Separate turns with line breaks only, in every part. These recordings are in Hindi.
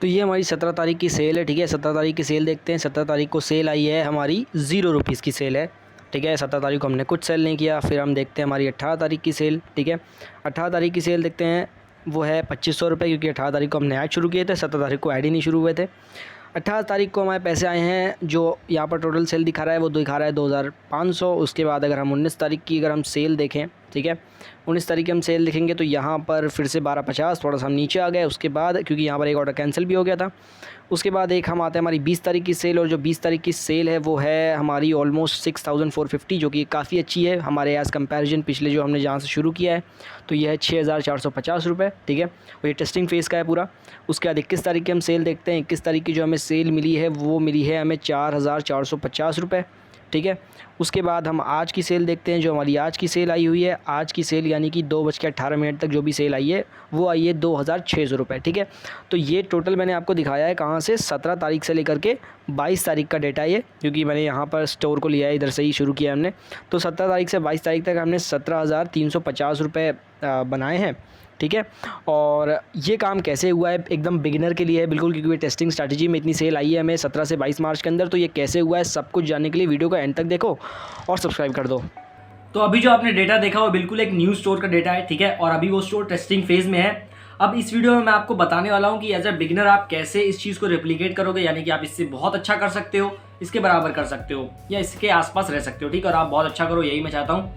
तो ये हमारी 17 तारीख की सेल है, ठीक है। 17 तारीख की सेल देखते हैं। 17 तारीख को सेल आई है हमारी, 0 रुपीज़ की सेल है, ठीक है। 17 तारीख को हमने कुछ सेल नहीं किया। फिर हम देखते हैं हमारी 18 तारीख की सेल, ठीक है। 18 तारीख की सेल देखते हैं, वो है 2500 रुपये, क्योंकि 18 तारीख को हमने ऐड शुरू किए थे, 17 तारीख को ऐड ही नहीं शुरू हुए थे। 18 तारीख को हमारे पैसे आए हैं, जो यहाँ पर टोटल सेल दिखा रहा है वो दिखा रहा है 2500। उसके बाद अगर हम 19 तारीख की अगर हम सेल देखें, ठीक है, 19 तारीख की हम सेल देखेंगे तो यहाँ पर फिर से 1250, थोड़ा सा हम नीचे आ गए। उसके बाद क्योंकि यहाँ पर एक ऑर्डर कैंसिल भी हो गया था। उसके बाद एक हम आते हैं हमारी 20 तारीख की सेल, और जो 20 तारीख की सेल है वो है हमारी ऑलमोस्ट 6450, जो कि काफ़ी अच्छी है हमारे एज़ कंपैरिजन पिछले जो हमने जहाँ से शुरू किया है। तो यह है 6450 रुपये, ठीक है। और ये टेस्टिंग फेज़ का है पूरा। उसके बाद 21 तारीख की हम सेल देखते हैं। 21 तारीख की जो हमें सेल मिली है वो मिली है हमें 4450 रुपये, ठीक है। उसके बाद हम आज की सेल देखते हैं, जो हमारी आज की सेल आई हुई है। आज की सेल यानी कि 2:18 तक जो भी सेल आई है वो आई है 2600 रुपये, ठीक है। तो ये टोटल मैंने आपको दिखाया है कहाँ से, 17 तारीख से लेकर के 22 तारीख का डेटा ये, क्योंकि मैंने यहाँ पर स्टोर को लिया है, इधर से ही शुरू किया हमने। तो 17 तारीख से 22 तारीख तक हमने 17,350 रुपये बनाए हैं, ठीक है। और ये काम कैसे हुआ है, एकदम बिगिनर के लिए है बिल्कुल, क्योंकि ये टेस्टिंग स्ट्रैटेजी में इतनी सेल आई है हमें 17 से 22 मार्च के अंदर। तो ये कैसे हुआ है सब कुछ जानने के लिए वीडियो को एंड तक देखो और सब्सक्राइब कर दो।
तो अभी जो आपने डेटा देखा वो बिल्कुल एक न्यू स्टोर का डेटा है, ठीक है, और अभी वो स्टोर टेस्टिंग फेज में है। अब इस वीडियो में मैं आपको बताने वाला हूं कि एज अ बिगिनर आप कैसे इस चीज़ को रेप्लिकेट करोगे, यानी कि आप इससे बहुत अच्छा कर सकते हो, इसके बराबर कर सकते हो या इसके आसपास रह सकते हो, ठीक है। और आप बहुत अच्छा करो, यही मैं चाहता हूँ।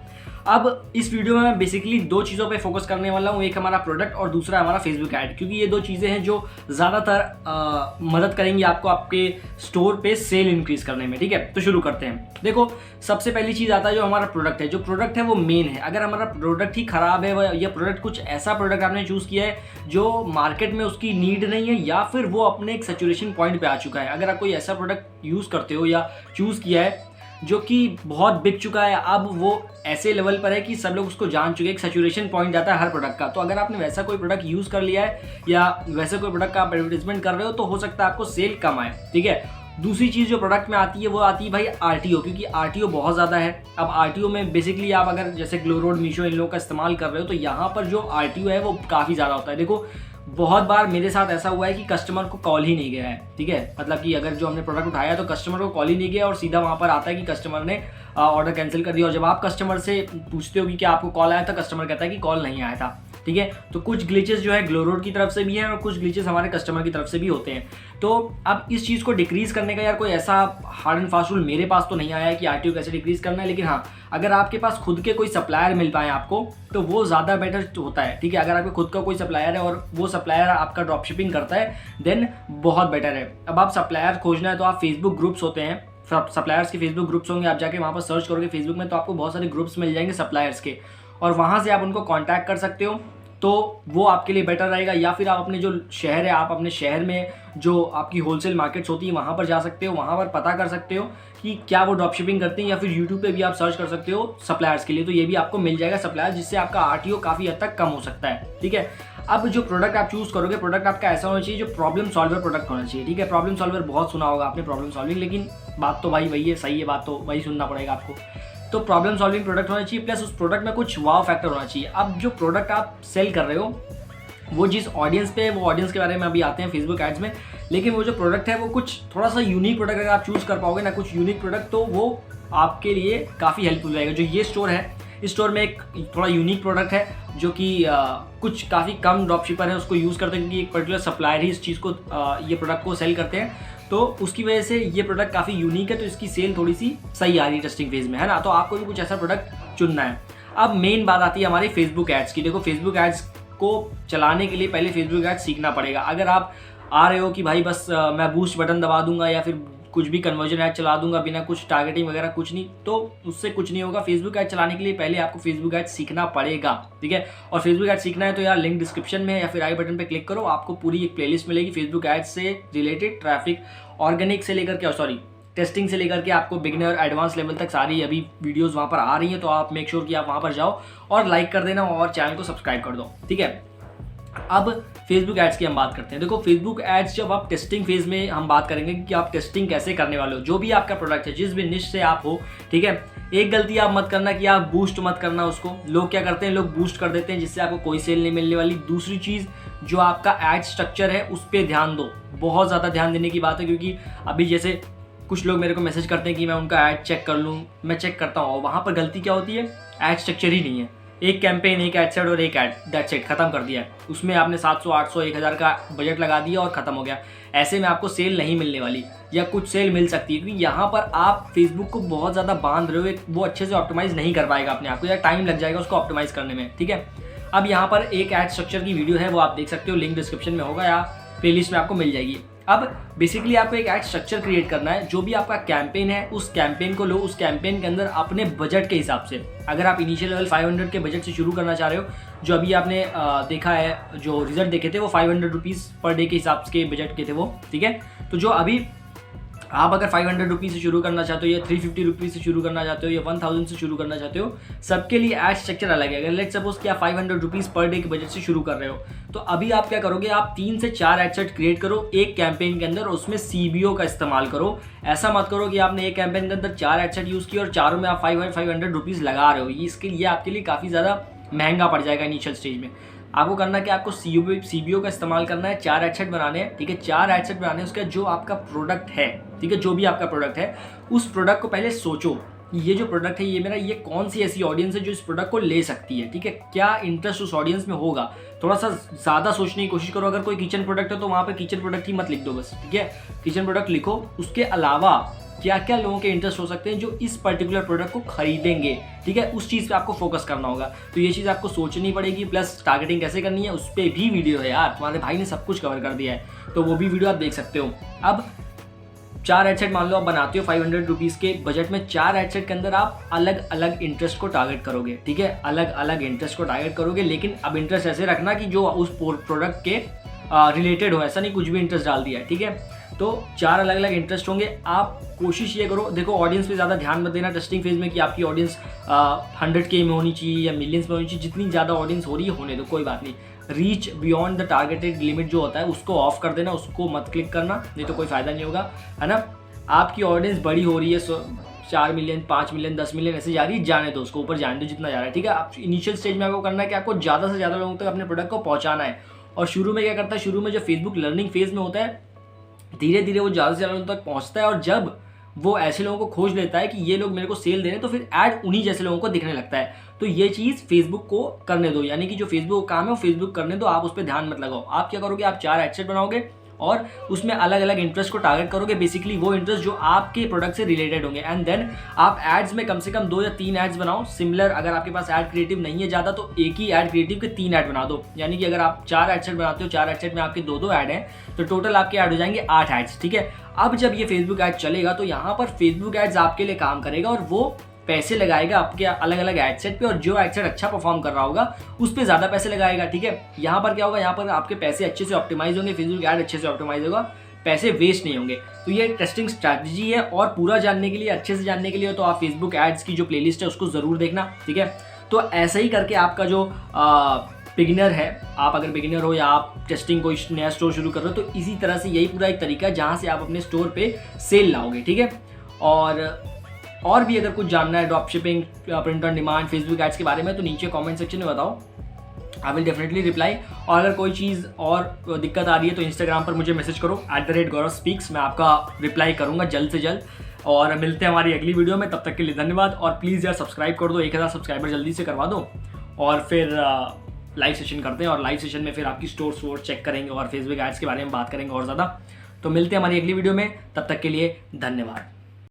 अब इस वीडियो में मैं बेसिकली दो चीज़ों पे फोकस करने वाला हूँ, एक हमारा प्रोडक्ट और दूसरा हमारा फेसबुक ऐड, क्योंकि ये दो चीज़ें हैं जो ज़्यादातर मदद करेंगी आपको आपके स्टोर पे सेल इंक्रीज करने में, ठीक है। तो शुरू करते हैं। देखो, सबसे पहली चीज़ आता है जो हमारा प्रोडक्ट है। जो प्रोडक्ट है वो मेन है। अगर हमारा प्रोडक्ट ही खराब है या प्रोडक्ट कुछ ऐसा प्रोडक्ट आपने चूज़ किया है जो मार्केट में उसकी नीड नहीं है, या फिर वो अपने एक सैचुरेशन पॉइंट पे आ चुका है, अगर आप कोई ऐसा प्रोडक्ट यूज़ करते हो या चूज़ किया है जो कि बहुत बिक चुका है, अब वो ऐसे लेवल पर है कि सब लोग उसको जान चुके हैं, एक सैचुरेशन पॉइंट जाता है हर प्रोडक्ट का। तो अगर आपने वैसा कोई प्रोडक्ट यूज़ कर लिया है या वैसे कोई प्रोडक्ट का आप एडवर्टाइजमेंट कर रहे हो तो हो सकता है आपको सेल कम आए, ठीक है। दूसरी चीज़ जो प्रोडक्ट में आती है वो आती है भाई आरटीओ, क्योंकि आरटीओ बहुत ज़्यादा है। अब आरटीओ में बेसिकली आप अगर जैसे ग्लोरोड, मीशो इन लोगों का इस्तेमाल कर रहे हो तो यहाँ पर जो आरटीओ है वो काफ़ी ज़्यादा होता है। देखो, बहुत बार मेरे साथ ऐसा हुआ है कि कस्टमर को कॉल ही नहीं गया है, ठीक है। मतलब कि अगर जो हमने प्रोडक्ट उठाया तो कस्टमर को कॉल ही नहीं गया और सीधा वहाँ पर आता है कि कस्टमर ने ऑर्डर कैंसिल कर दिया। और जब आप कस्टमर से पूछते हो कि क्या आपको कॉल आया था, कस्टमर कहता है कि कॉल नहीं आया था, ठीक है। तो कुछ ग्लिचेस जो है ग्लोरोड की तरफ से भी हैं और कुछ ग्लिचेस हमारे कस्टमर की तरफ से भी होते हैं। तो अब इस चीज़ को डिक्रीज़ करने का यार कोई ऐसा हार्ड एंड फास्ट रूल मेरे पास तो नहीं आया है कि आरटीओ कैसे डिक्रीज़ करना है, लेकिन हाँ, अगर आपके पास खुद के कोई सप्लायर मिल पाए आपको तो वो ज़्यादा बेटर होता है, ठीक है। अगर आपके खुद का कोई सप्लायर है और वो सप्लायर आपका ड्रॉप शिपिंग करता है देन बहुत बेटर है। अब आप सप्लायर खोजना है तो आप फेसबुक ग्रुप्स होते हैं, सप्लायर्स के फेसबुक ग्रुप्स होंगे, आप जाके वहाँ पर सर्च करोगे फेसबुक में तो आपको बहुत सारे ग्रुप्स मिल जाएंगे सप्लायर्स के, और वहाँ से आप उनको कॉन्टैक्ट कर सकते हो, तो वो आपके लिए बेटर रहेगा। या फिर आप अपने जो शहर है, आप अपने शहर में जो आपकी होलसेल मार्केट्स होती है वहाँ पर जा सकते हो, वहाँ पर पता कर सकते हो कि क्या वो ड्रॉप शिपिंग करते हैं, या फिर यूट्यूब पे भी आप सर्च कर सकते हो सप्लायर्स के लिए, तो ये भी आपको मिल जाएगा सप्लायर, जिससे आपका आरटीओ काफ़ी हद तक कम हो सकता है, ठीक है। अब जो प्रोडक्ट आप चूज़ करोगे, प्रोडक्ट आपका ऐसा होना चाहिए जो प्रॉब्लम सॉल्वर प्रोडक्ट होना चाहिए, ठीक है। प्रॉब्लम सॉल्वर बहुत सुना होगा आपने, प्रॉब्लम सॉल्विंग, लेकिन बात तो भाई वही है, सही है बात, तो वही सुनना पड़ेगा आपको। तो प्रॉब्लम सॉल्विंग प्रोडक्ट होना चाहिए, प्लस उस प्रोडक्ट में कुछ वाव फैक्टर होना चाहिए। अब जो प्रोडक्ट आप सेल कर रहे हो वो जिस ऑडियंस पे है, वो ऑडियंस के बारे में अभी आते हैं फेसबुक एड्स में, लेकिन वो जो प्रोडक्ट है वो कुछ थोड़ा सा यूनिक प्रोडक्ट अगर आप चूज़ कर पाओगे ना, कुछ यूनिक प्रोडक्ट, तो वो आपके लिए काफ़ी हेल्पफुल रहेगा। जो ये स्टोर है, इस स्टोर में एक थोड़ा यूनिक प्रोडक्ट है जो कि कुछ काफ़ी कम ड्रॉप शिपर है उसको यूज़ करते हैं, क्योंकि एक पर्टिकुलर सप्लायर ही इस चीज़ को ये प्रोडक्ट को सेल करते हैं, तो उसकी वजह से ये प्रोडक्ट काफ़ी यूनिक है, तो इसकी सेल थोड़ी सी सही आ रही है टेस्टिंग फेज में, है ना। तो आपको भी कुछ ऐसा प्रोडक्ट चुनना है। अब मेन बात आती है हमारी फेसबुक एड्स की। देखो, फेसबुक एड्स को चलाने के लिए पहले फेसबुक एड्स सीखना पड़ेगा। अगर आप आ रहे हो कि भाई बस मैं बूस्ट बटन दबा दूंगा या फिर कुछ भी कन्वर्जन ऐड चला दूंगा बिना कुछ टारगेटिंग वगैरह कुछ नहीं, तो उससे कुछ नहीं होगा। फेसबुक ऐड चलाने के लिए पहले आपको फेसबुक ऐड सीखना पड़ेगा, ठीक है। और फेसबुक ऐड सीखना है तो यार लिंक डिस्क्रिप्शन में या फिर आई बटन पे क्लिक करो, आपको पूरी एक प्लेलिस्ट मिलेगी फेसबुक ऐड से रिलेटेड, ट्रैफिक ऑर्गेनिक से लेकर के टेस्टिंग से लेकर के आपको बिगिनर एडवांस लेवल तक सारी अभी वीडियोस वहाँ पर आ रही हैं। तो आप मेक श्योर कि आप वहाँ पर जाओ और लाइक कर देना और चैनल को सब्सक्राइब कर दो, ठीक है। अब फेसबुक एड्स की हम बात करते हैं। देखो, फेसबुक एड्स जब आप टेस्टिंग फेज में हम बात करेंगे कि आप टेस्टिंग कैसे करने वाले हो, जो भी आपका प्रोडक्ट है, जिस भी निश से आप हो, ठीक है। एक गलती आप मत करना कि आप बूस्ट मत करना उसको। लोग क्या करते हैं, लोग बूस्ट कर देते हैं जिससे आपको कोई सेल नहीं मिलने वाली। दूसरी चीज़, जो आपका एड स्ट्रक्चर है उस पर ध्यान दो। बहुत ज़्यादा ध्यान देने की बात है, क्योंकि अभी जैसे कुछ लोग मेरे को मैसेज करते हैं कि मैं उनका ऐड चेक कर लूँ, मैं चेक करता हूँ, वहाँ पर गलती क्या होती है, ऐड स्ट्रक्चर ही नहीं है। एक कैंपेन, एक एड सेट और एक ऐड, दैट्स इट, खत्म कर दिया है। उसमें आपने 700, 800, 1000 का बजट लगा दिया और ख़त्म हो गया। ऐसे में आपको सेल नहीं मिलने वाली, या कुछ सेल मिल सकती है, क्योंकि यहाँ पर आप फेसबुक को बहुत ज़्यादा बांध रहे हो, वो अच्छे से ऑप्टिमाइज़ नहीं कर पाएगा अपने आप को, या टाइम लग जाएगा उसको ऑप्टिमाइज़ करने में, ठीक है। अब यहाँ पर एक ऐड स्ट्रक्चर की वीडियो है, वो आप देख सकते हो, लिंक डिस्क्रिप्शन में होगा या प्लेलिस्ट में आपको मिल जाएगी। अब बेसिकली आपको एक ऐड स्ट्रक्चर क्रिएट करना है। जो भी आपका कैंपेन है, उस कैंपेन को लो, उस कैंपेन के अंदर अपने बजट के हिसाब से, अगर आप इनिशियल लेवल 500 के बजट से शुरू करना चाह रहे हो, जो अभी आपने देखा है, जो रिजल्ट देखे थे वो 500 रुपीज़ पर डे के हिसाब के बजट के थे वो, ठीक है। तो जो अभी आप अगर 500 रुपीज़ से शुरू करना चाहते हो, या 350 रुपीज़ से शुरू करना चाहते हो, या 1000 से शुरू करना चाहते हो, सबके लिए ऐड स्ट्रक्चर अलग है। अगर लेट्स सपोज कि आप 500 रुपीज़ पर डे के बजट से शुरू कर रहे हो, तो अभी आप क्या करोगे, आप 3 से 4 ऐड सेट क्रिएट करो एक कैंपेन के अंदर, उसमें CBO का इस्तेमाल करो। ऐसा मत करो कि आपने एक कैंपेन के अंदर 4 ऐड सेट यूज़ किए और चारों में आप 500 रुपीज़ लगा रहे हो। इसके लिए आपके लिए काफ़ी ज़्यादा महंगा पड़ जाएगा इनिशियल स्टेज में। आपको करना कि आपको CBO का इस्तेमाल करना है, 4 ऐड सेट बनाने हैं, ठीक है। 4 ऐड सेट बनाने हैं, उसका जो आपका प्रोडक्ट है, ठीक है, जो भी आपका प्रोडक्ट है, उस प्रोडक्ट को पहले सोचो, ये जो प्रोडक्ट है ये मेरा, ये कौन सी ऐसी ऑडियंस है जो इस प्रोडक्ट को ले सकती है, ठीक है। क्या इंटरेस्ट उस ऑडियंस में होगा, थोड़ा सा ज़्यादा सोचने की कोशिश करो। अगर कोई किचन प्रोडक्ट है तो वहाँ पे किचन प्रोडक्ट ही मत लिख दो बस, ठीक है। किचन प्रोडक्ट लिखो, उसके अलावा क्या क्या लोगों के इंटरेस्ट हो सकते हैं जो इस पर्टिकुलर प्रोडक्ट को खरीदेंगे, ठीक है, उस चीज़ पे आपको फोकस करना होगा। तो ये चीज़ आपको सोचनी पड़ेगी। प्लस टारगेटिंग कैसे करनी है, उस पर भी वीडियो है यार, तुम्हारे भाई ने सब कुछ कवर कर दिया है, तो वो भी वीडियो आप देख सकते हो। अब 4 ऐड सेट मान लो आप बनाते हो 500 रुपीज़ के बजट में, 4 ऐड सेट के अंदर आप अलग अलग इंटरेस्ट को टारगेट करोगे, ठीक है, अलग अलग इंटरेस्ट को टारगेट करोगे। लेकिन अब इंटरेस्ट ऐसे रखना कि जो उस प्रोडक्ट के रिलेटेड हो, ऐसा नहीं कुछ भी इंटरेस्ट डाल दिया है, ठीक है। तो 4 अलग अलग इंटरेस्ट होंगे। आप कोशिश ये करो, देखो ऑडियंस पे ज़्यादा ध्यान मत देना टेस्टिंग फेज में कि आपकी ऑडियंस 100K में होनी चाहिए या मिलियंस में होनी चाहिए। जितनी ज़्यादा ऑडियंस हो रही है होने दो, कोई बात नहीं। Reach beyond the targeted limit जो होता है उसको ऑफ कर देना, उसको मत क्लिक करना, नहीं तो कोई फ़ायदा नहीं होगा, है ना। आपकी ऑडियंस बड़ी हो रही है, 4 मिलियन, 5 मिलियन, 10 मिलियन ऐसे जा रही है, जाने दो, उसको ऊपर जाने दो जितना जा रहा है, ठीक है। आप इनिशियल स्टेज में आपको करना है कि आपको ज़्यादा से ज़्यादा लोगों तक अपने प्रोडक्ट को पहुँचाना है। और शुरू में क्या करता है, शुरू में जो फेसबुक लर्निंग फेज में होता है, धीरे धीरे वो ज़्यादा से ज़्यादा लोगों तक पहुँचता है, और जब वो ऐसे लोगों को खोज लेता है कि ये लोग मेरे को सेल दे रहे हैं, तो फिर ऐड उन्हीं जैसे लोगों को दिखने लगता है। तो ये चीज़ फेसबुक को करने दो, यानी कि जो फेसबुक का काम है वो फेसबुक करने दो, आप उस पर ध्यान मत लगाओ। आप क्या करोगे, आप 4 ऐड सेट बनाओगे और उसमें अलग अलग इंटरेस्ट को टारगेट करोगे, बेसिकली वो इंटरेस्ट जो आपके प्रोडक्ट से रिलेटेड होंगे। एंड देन आप एड्स में कम से कम 2 या 3 एड्स बनाओ सिमिलर। अगर आपके पास ऐड क्रिएटिव नहीं है ज़्यादा, तो एक ही ऐड क्रिएटिव के 3 ऐड बना दो। यानी कि अगर आप 4 ऐड सेट बनाते हो, 4 ऐड सेट में आपके 2-2 ऐड हैं, तो टोटल आपके ऐड हो जाएंगे 8 एड्स, ठीक है। अब जब ये फेसबुक ऐड चलेगा तो यहाँ पर फेसबुक एड्स आपके लिए काम करेगा और वो पैसे लगाएगा आपके अलग अलग एड सेट पे, और जो एड सेट अच्छा परफॉर्म कर रहा होगा उस पर ज़्यादा पैसे लगाएगा, ठीक है। यहाँ पर क्या होगा, यहाँ पर आपके पैसे अच्छे से ऑप्टिमाइज होंगे, फेसबुक ऐड अच्छे से ऑप्टिमाइज होगा, पैसे वेस्ट नहीं होंगे। तो ये टेस्टिंग स्ट्रैटेजी है, और पूरा जानने के लिए, अच्छे से जानने के लिए तो आप फेसबुक एड्स की जो प्लेलिस्ट है उसको ज़रूर देखना, ठीक है। तो ऐसे ही करके आपका जो बिगिनर है, आप अगर बिगिनर हो या आप टेस्टिंग कोई नया स्टोर शुरू कर रहे हो, तो इसी तरह से यही पूरा एक तरीका है जहाँ से आप अपने स्टोर पे सेल लाओगे, ठीक है। और भी अगर कुछ जानना है drop shipping, print on demand, Facebook ads के बारे में, तो नीचे कमेंट सेक्शन में बताओ, आई विल डेफिनेटली रिप्लाई। और अगर कोई चीज़ और दिक्कत आ रही है तो इंस्टाग्राम पर मुझे मैसेज करो @GauravSpeaks, मैं आपका रिप्लाई करूँगा जल्द से जल्द। और मिलते हैं हमारी अगली वीडियो में, तब तक के लिए धन्यवाद। और प्लीज़ यार सब्सक्राइब कर दो, 1000 सब्सक्राइबर जल्दी से करवा दो, और फिर लाइव सेशन करते हैं। और लाइव सेशन में फिर आपकी स्टोर चेक करेंगे और फेसबुक एड्स के बारे में बात करेंगे और ज़्यादा। तो मिलते हैं हमारी अगली वीडियो में, तब तक के लिए धन्यवाद।